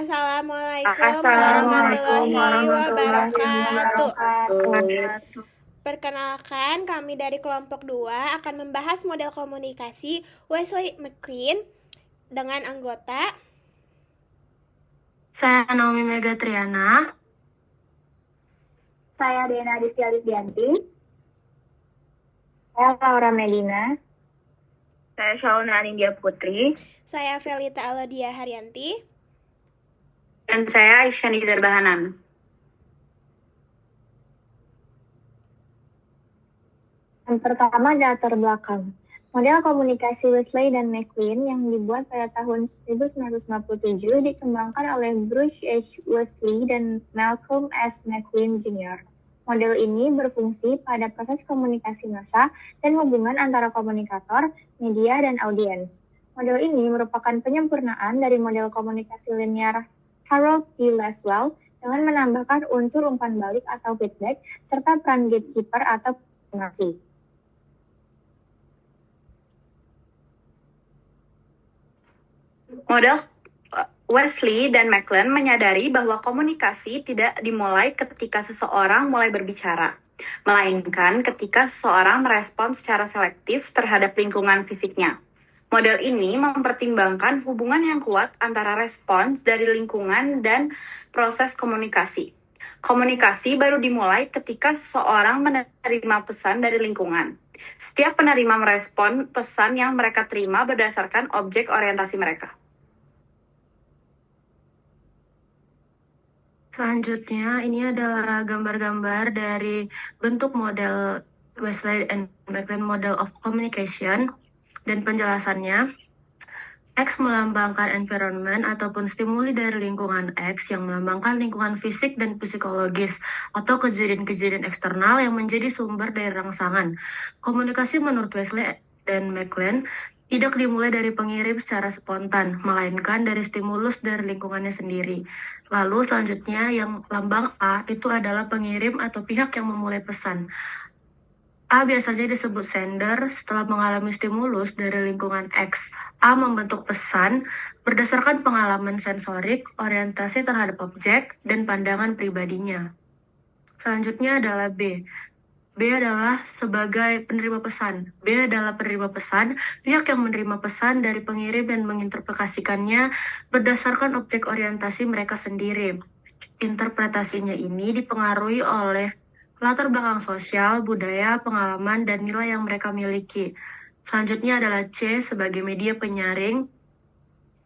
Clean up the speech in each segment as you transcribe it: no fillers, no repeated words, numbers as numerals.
Assalamualaikum Assalamualaikum warahmatullahi warahmatullahi wabarakatuh. wabarakatuh. Perkenalkan, kami dari kelompok 2 akan membahas model komunikasi Wesley McLean dengan anggota. Saya Naomi Mega Triana. Saya Dena Distia Lisdianti. Saya Laura Medina. Saya Shalna Anindya Putri. Saya Felita Alodia Haryanti. Dan saya Aisyah Nizar Bahanan. Yang pertama, latar belakang. Model komunikasi Wesley dan McLean yang dibuat pada tahun 1957 dikembangkan oleh Bruce H. Wesley dan Malcolm S. McLean Jr. Model ini berfungsi pada proses komunikasi massa dan hubungan antara komunikator, media, dan audiens. Model ini merupakan penyempurnaan dari model komunikasi linear Harold D. Laswell dengan menambahkan unsur umpan balik atau feedback serta peran gatekeeper atau pengasih. Model Wesley dan McLean menyadari bahwa komunikasi tidak dimulai ketika seseorang mulai berbicara, melainkan ketika seseorang merespons secara selektif terhadap lingkungan fisiknya. Model ini mempertimbangkan hubungan yang kuat antara respons dari lingkungan dan proses komunikasi. Komunikasi baru dimulai ketika seseorang menerima pesan dari lingkungan. Setiap penerima merespon pesan yang mereka terima berdasarkan objek orientasi mereka. Selanjutnya, ini adalah gambar-gambar dari bentuk model Wesley and McLean Model of Communication dan penjelasannya. X melambangkan environment ataupun stimuli dari lingkungan X yang melambangkan lingkungan fisik dan psikologis atau kejadian-kejadian eksternal yang menjadi sumber dari rangsangan. Komunikasi menurut Wesley dan McLean tidak dimulai dari pengirim secara spontan, melainkan dari stimulus dari lingkungannya sendiri. Lalu selanjutnya yang lambang A itu adalah pengirim atau pihak yang memulai pesan. A biasanya disebut sender setelah mengalami stimulus dari lingkungan X. A membentuk pesan berdasarkan pengalaman sensorik, orientasi terhadap objek, dan pandangan pribadinya. Selanjutnya adalah B. B adalah sebagai penerima pesan. B adalah penerima pesan, pihak yang menerima pesan dari pengirim dan menginterpretasikannya berdasarkan objek orientasi mereka sendiri. Interpretasinya ini dipengaruhi oleh latar belakang sosial, budaya, pengalaman, dan nilai yang mereka miliki. Selanjutnya adalah C sebagai media penyaring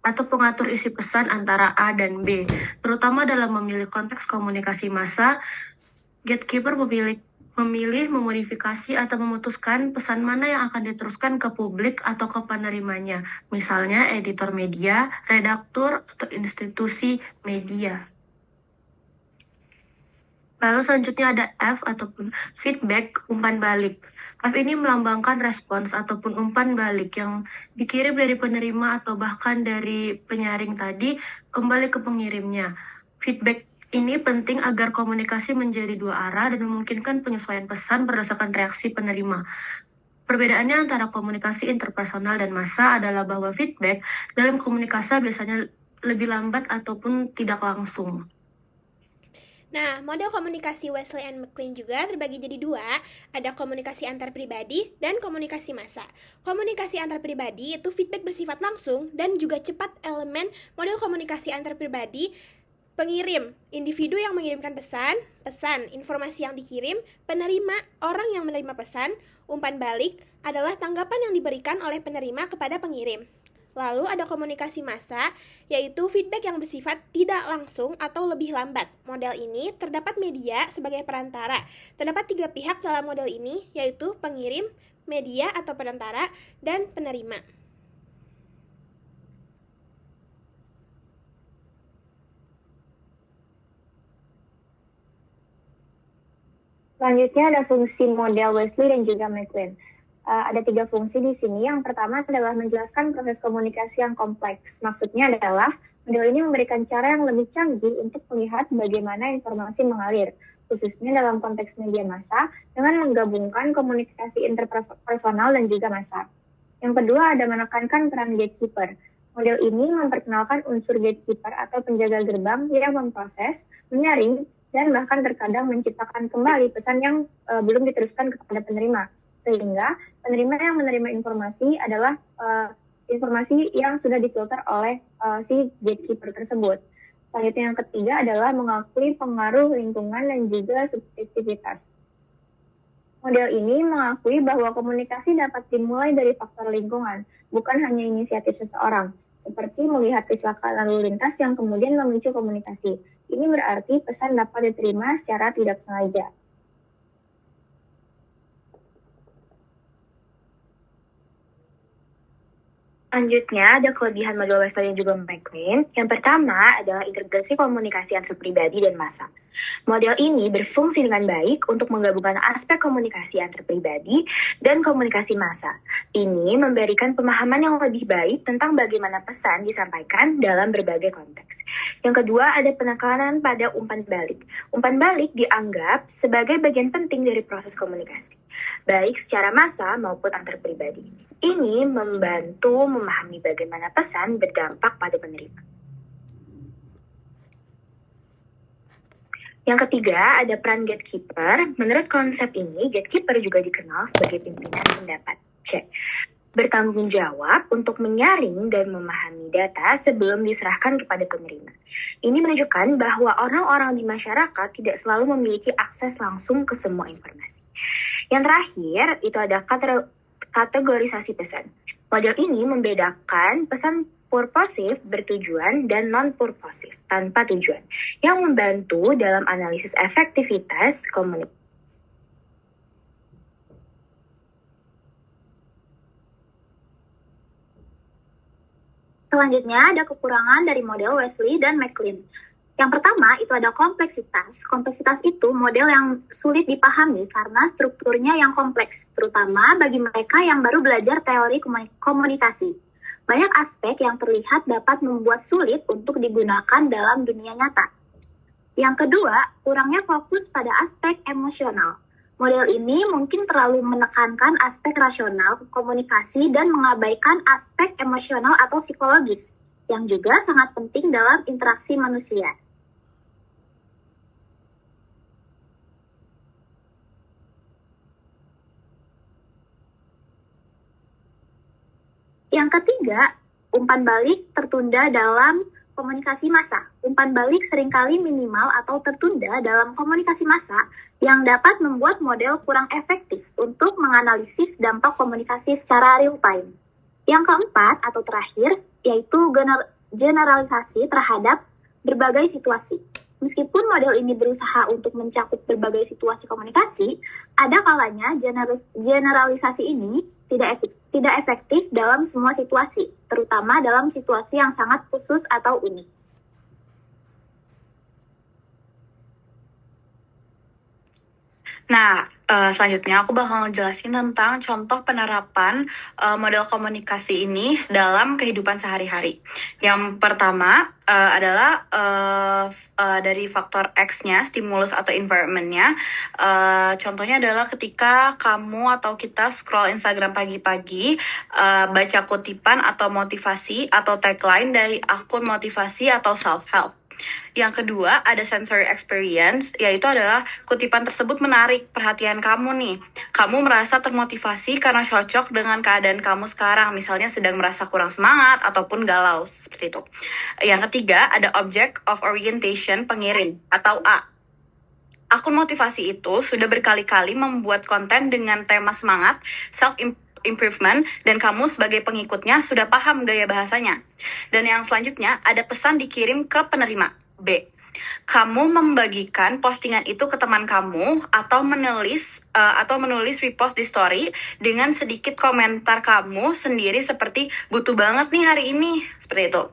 atau pengatur isi pesan antara A dan B, terutama dalam memilih konteks komunikasi massa. Gatekeeper memilih, memodifikasi, atau memutuskan pesan mana yang akan diteruskan ke publik atau ke penerimanya, misalnya editor media, redaktur, atau institusi media. Lalu selanjutnya ada F ataupun feedback, umpan balik. F ini melambangkan respons ataupun umpan balik yang dikirim dari penerima atau bahkan dari penyaring tadi kembali ke pengirimnya. Feedback ini penting agar komunikasi menjadi dua arah dan memungkinkan penyesuaian pesan berdasarkan reaksi penerima. Perbedaannya antara komunikasi interpersonal dan massa adalah bahwa feedback dalam komunikasi biasanya lebih lambat ataupun tidak langsung. Nah, model komunikasi Wesley and McLean juga terbagi jadi dua, ada komunikasi antar pribadi dan komunikasi massa. Komunikasi antar pribadi itu feedback bersifat langsung dan juga cepat. Elemen model komunikasi antar pribadi: pengirim, individu yang mengirimkan pesan, informasi yang dikirim, penerima, orang yang menerima pesan, umpan balik adalah tanggapan yang diberikan oleh penerima kepada pengirim. Lalu ada komunikasi massa, yaitu feedback yang bersifat tidak langsung atau lebih lambat. Model ini terdapat media sebagai perantara. Terdapat 3 pihak dalam model ini, yaitu pengirim, media atau perantara, dan penerima. Selanjutnya ada fungsi model Wesley dan juga McLean. Ada 3 fungsi di sini. Yang pertama adalah menjelaskan proses komunikasi yang kompleks. Maksudnya adalah model ini memberikan cara yang lebih canggih untuk melihat bagaimana informasi mengalir, khususnya dalam konteks media massa, dengan menggabungkan komunikasi interpersonal dan juga massa. Yang kedua ada menekankan peran gatekeeper. Model ini memperkenalkan unsur gatekeeper atau penjaga gerbang yang memproses, menyaring, dan bahkan terkadang menciptakan kembali pesan yang belum diteruskan kepada penerima. Sehingga penerima yang menerima informasi adalah informasi yang sudah difilter oleh si gatekeeper tersebut. Selanjutnya yang ketiga adalah mengakui pengaruh lingkungan dan juga subjektivitas. Model ini mengakui bahwa komunikasi dapat dimulai dari faktor lingkungan, bukan hanya inisiatif seseorang, seperti melihat kecelakaan lalu lintas yang kemudian memicu komunikasi. Ini berarti pesan dapat diterima secara tidak sengaja. Selanjutnya, ada kelebihan model Wesley dan juga McLean. Yang pertama adalah integrasi komunikasi antar pribadi dan massa. Model ini berfungsi dengan baik untuk menggabungkan aspek komunikasi antar pribadi dan komunikasi massa. Ini memberikan pemahaman yang lebih baik tentang bagaimana pesan disampaikan dalam berbagai konteks. Yang kedua, ada penekanan pada umpan balik. Umpan balik dianggap sebagai bagian penting dari proses komunikasi, baik secara massa maupun antar pribadi. Ini membantu memahami bagaimana pesan berdampak pada penerima. Yang ketiga, ada peran gatekeeper. Menurut konsep ini, gatekeeper juga dikenal sebagai pimpinan pendapat. C. Bertanggung jawab untuk menyaring dan memahami data sebelum diserahkan kepada penerima. Ini menunjukkan bahwa orang-orang di masyarakat tidak selalu memiliki akses langsung ke semua informasi. Yang terakhir, itu ada kategorisasi pesan. Model ini membedakan pesan purposif bertujuan dan non-purposif tanpa tujuan, yang membantu dalam analisis efektivitas komunikasi. Selanjutnya ada kekurangan dari model Wesley dan McLean. Yang pertama itu ada kompleksitas. Kompleksitas itu model yang sulit dipahami karena strukturnya yang kompleks, terutama bagi mereka yang baru belajar teori komunikasi. Banyak aspek yang terlihat dapat membuat sulit untuk digunakan dalam dunia nyata. Yang kedua, kurangnya fokus pada aspek emosional. Model ini mungkin terlalu menekankan aspek rasional, komunikasi, dan mengabaikan aspek emosional atau psikologis, yang juga sangat penting dalam interaksi manusia. Yang ketiga, umpan balik tertunda dalam komunikasi massa. Umpan balik seringkali minimal atau tertunda dalam komunikasi massa yang dapat membuat model kurang efektif untuk menganalisis dampak komunikasi secara real time. Yang keempat atau terakhir, yaitu generalisasi terhadap berbagai situasi. Meskipun model ini berusaha untuk mencakup berbagai situasi komunikasi, ada kalanya generalisasi ini tidak efektif dalam semua situasi, terutama dalam situasi yang sangat khusus atau unik. Nah, selanjutnya aku bakal ngejelasin tentang contoh penerapan model komunikasi ini dalam kehidupan sehari-hari. Yang pertama adalah dari faktor X-nya, stimulus atau environment-nya. Contohnya adalah ketika kamu atau kita scroll Instagram pagi-pagi, baca kutipan atau motivasi atau tagline dari akun motivasi atau self-help. Yang kedua, ada sensory experience, yaitu adalah kutipan tersebut menarik perhatian kamu nih. Kamu merasa termotivasi karena cocok dengan keadaan kamu sekarang, misalnya sedang merasa kurang semangat ataupun galau, seperti itu. Yang ketiga, ada object of orientation pengirim, atau A. Akun motivasi itu sudah berkali-kali membuat konten dengan tema semangat, self-improvement, dan kamu sebagai pengikutnya sudah paham gaya bahasanya. Dan yang selanjutnya, ada pesan dikirim ke penerima. B. Kamu membagikan postingan itu ke teman kamu atau menulis repost di story dengan sedikit komentar kamu sendiri seperti butuh banget nih hari ini, seperti itu.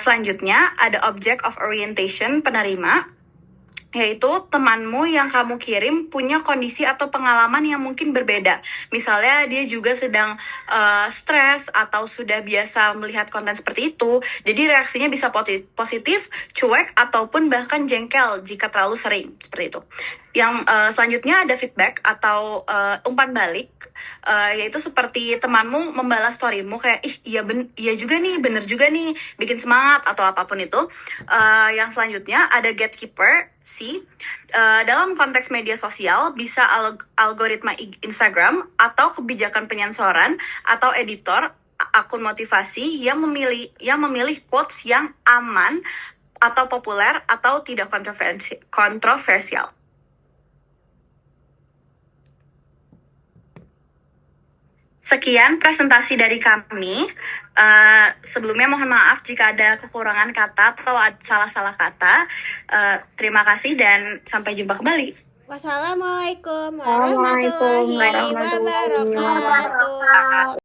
Selanjutnya ada object of orientation penerima, yaitu temanmu yang kamu kirim punya kondisi atau pengalaman yang mungkin berbeda. Misalnya dia juga sedang stres atau sudah biasa melihat konten seperti itu. Jadi reaksinya bisa positif, cuek, ataupun bahkan jengkel jika terlalu sering. Seperti itu. Yang selanjutnya ada feedback atau umpan balik, yaitu seperti temanmu membalas storymu kayak iya juga nih, bener juga nih, bikin semangat atau apapun itu. Yang selanjutnya ada gatekeeper C. Dalam konteks media sosial bisa algoritma Instagram atau kebijakan penyensoran atau editor akun motivasi yang memilih quotes yang aman atau populer atau tidak kontroversial. Sekian presentasi dari kami. Sebelumnya mohon maaf jika ada kekurangan kata atau salah-salah kata. Terima kasih dan sampai jumpa kembali. Wassalamualaikum Assalamualaikum warahmatullahi warahmatullahi wabarakatuh.